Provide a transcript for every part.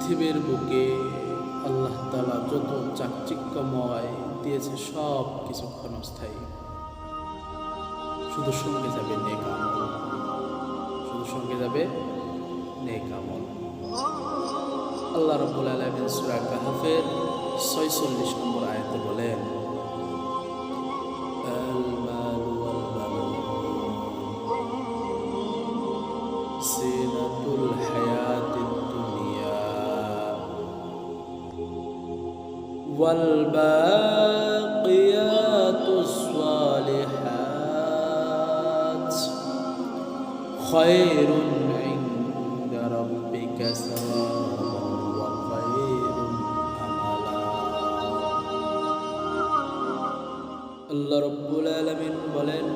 পৃথিবীর বুকে আল্লাহ তাআলা যত চাকচিক্যময় দিয়েছে সব কিছু ক্ষণস্থায়ী। শুধু সঙ্গে যাবে নেক আমল, শুধু সঙ্গে যাবে নেক আমল। আল্লাহ রাব্বুল আলামিন সূরা কাহফের ৪৬ নম্বর আয়াতে বলেন, আল মাল ওয়াল বানুন জিনাতুল হায়াতিদ দুনিয়া ওয়াল বাকিয়াতুস সালিহাত খায়রুন ইনদা রাব্বিকা সাওয়াবান ওয়া খায়রুন আমালা। আল্লাহ রাব্বুল আলামিন বলেন,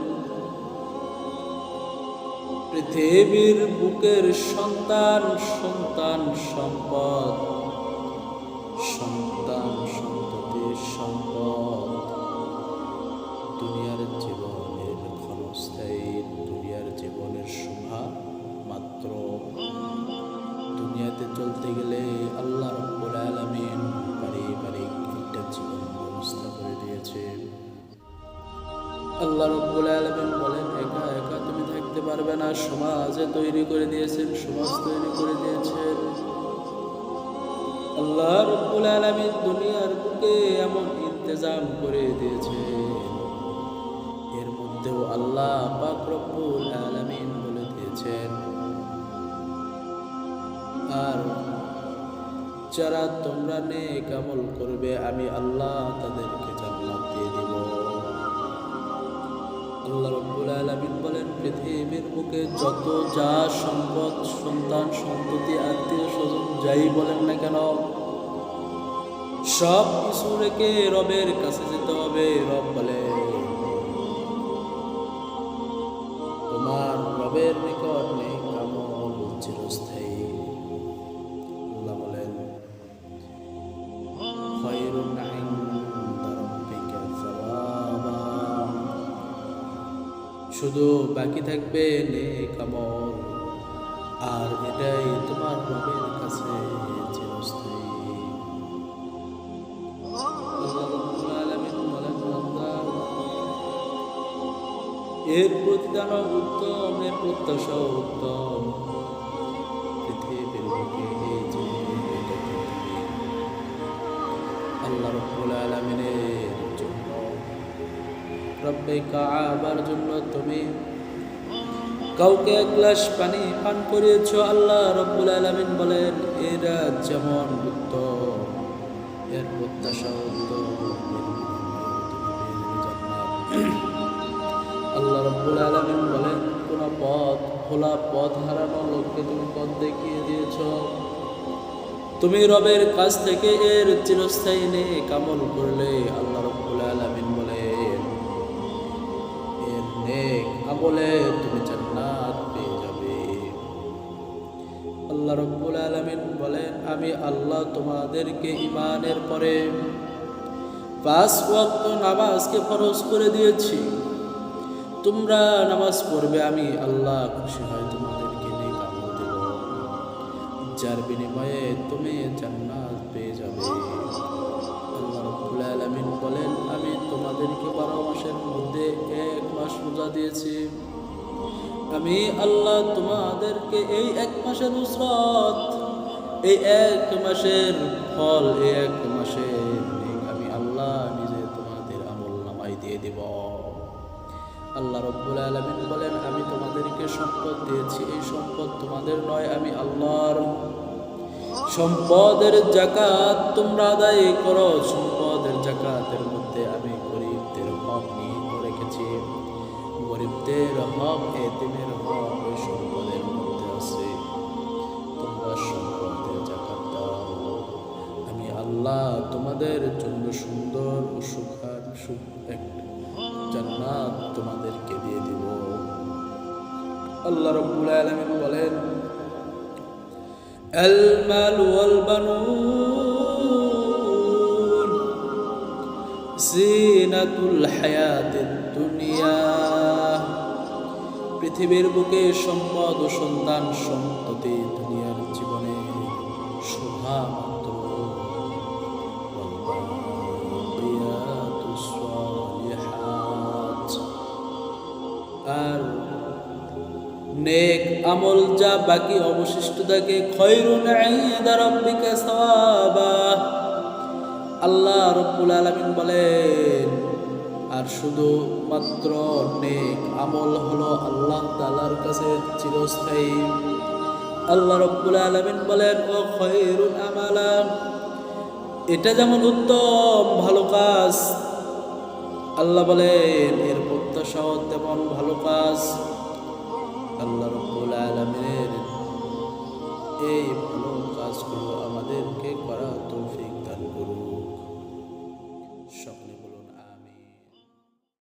পৃথিবীর বুকের সন্তান সন্তান সম্পদ, সন্তান সন্ততির সম্পদ দুনিয়ার জীবনের ক্ষণস্থায়ী, দুনিয়ার জীবনের শোভা মাত্র। দুনিয়াতে চলতে গেলে আল্লাহ রাব্বুল আলামিন পারিবারিক একটা জীবন ব্যবস্থা করে দিয়েছে। আল্লাহ রাব্বুল আলামিন বলেন, একা একা তুমি থাকতে পারবে না, সমাজে তৈরি করে দিয়েছেন, সমাজ তৈরি করে দিয়েছেন। আল্লাহ রাব্বুল আলামিন দুনিয়ার বুকে এমন ইন্তজাম করে দিয়েছে, এর মধ্যেও আল্লাহ পাক রব্বুল আলামিন বলে দিয়েছেন, আর যারা তোমরা নেক আমল করবে আমি আল্লাহ তাদেরকে জান্নাত দিয়ে দিব। আল্লাহ রাব্বুল আলামিন বলেন, পৃথিবীর বুকে যত যা সম্পদ, সন্তান সন্ততি, আত্মীয় স্বজন যাই বলেন না কেন, সব কিছু রেখে রবের কাছে যেতে হবে। রব বলে, তোমার রবের নিকট নেক আমল চিরস্থায়ী। আল্লাহ বলেন, খায়রুন ইনদা রাব্বিকা সাওয়াবা, শুধু বাকি থাকবে নেক আমল, আর এটাই তোমার রবের কাছে চিরস্থায়ী। আল্লাহ রাব্বুল আলামিন বলেন, বান্দা, এর প্রতিদানও উত্তম, এর প্রত্যাশাও উত্তম। পৃথিবীর বুকে এই যে এটা পৃথিবী, আল্লাহ রাব্বুল আলামিনের জন্য, রব্বে কাবার জন্য তুমি কাউকে এক গ্লাস পানি পান করিয়েছ। আল্লাহ রাব্বুল আলামিন বলেন, এরা যেমন উত্তম, এর প্রত্যাশা উত্তম, আল্লাহ রাব্বুল আলামিন বলেন, কোন পথ খোলা পথ হারানো লোককে তুমি পথ দেখিয়ে দিয়েছ। তুমি রবের কাছ থেকে এর চিরস্থায়ী নেক আমল করলে আল্লাহ রাব্বুল আলামিন বলেন, এর নেক আমলে তুমি জান্নাত পেয়ে যাবে। আল্লাহ রাব্বুল আলামিন বলেন, আমি আল্লাহ তোমাদেরকে ঈমানের পরে ৫ ওয়াক্ত নামাজকে ফরজ করে দিয়েছি। তোমরা নামাজ পড়বে, আমি আল্লাহ খুশি হয় তোমাদেরকে নেক আমল দেব, যার বিনিময়ে তুমি জান্নাত পেয়ে যাবে। আল্লাহ রাব্বুল আলামিন বলেন, আমি তোমাদেরকে ১২ মাসের মধ্যে ১ মাস রোজা দিয়েছি। আমি আল্লাহ তোমাদেরকে এই ১ মাসের নুসরত, এই ১ মাসের ফল, এই ১ মাসের নেক আমি আল্লাহ নিজে তোমাদের আমলনামায় দিয়ে দেব। আল্লাহ রাব্বুল আলামিন বলেন, আমি তোমাদেরকে সম্পদ দিয়েছি, এই সম্পদ তোমাদের নয়, আমি আল্লাহর। সম্পদের যাকাত তোমরা আদায় করো। সম্পদের যাকাতের মধ্যে আমি গরিবদের হক নিহিত রেখেছি। গরিবদের হক, এতিমের হক ওই সম্পদের মধ্যে আছে। তোমরা সম্পদের যাকাত দাও, আমি আল্লাহ তোমাদের জন্য সুন্দর ও জান্নাত তোমাদেরকে দিয়ে দিব। আল্লাহ রাব্বুল আলামিন বলেন, আল মাল ওয়াল বানুন জিনাতুল হায়াতিদ দুনিয়া, পৃথিবীর বুকে সম্পদ ও সন্তান সন্ততি দুনিয়ার জীবনে শোভা মাত্র। ওয়ালবাকিয়াতুস সালিহাত, আর নেক আমল যা বাকি অবশিষ্ট থাকে, খায়রুন ইনদা রাব্বিকা সাওয়াবা। আল্লাহ রাব্বুল আলামিন বলেন, আর শুধু মাত্র নেক আমল হলো আল্লাহ তাআলার কাছে চিরস্থায়ী। আল্লাহ রাব্বুল আলামিন বলেন, ও খায়রুন আমালা, এটা যেমন উত্তম ভালো কাজ, আল্লাহ বলেন এর প্রত্যাশাও তেমন ভালো কাজ। আল্লাহ রাব্বুল আলামিনের এই ভালো কাজগুলো আমাদেরকে করা তৌফিক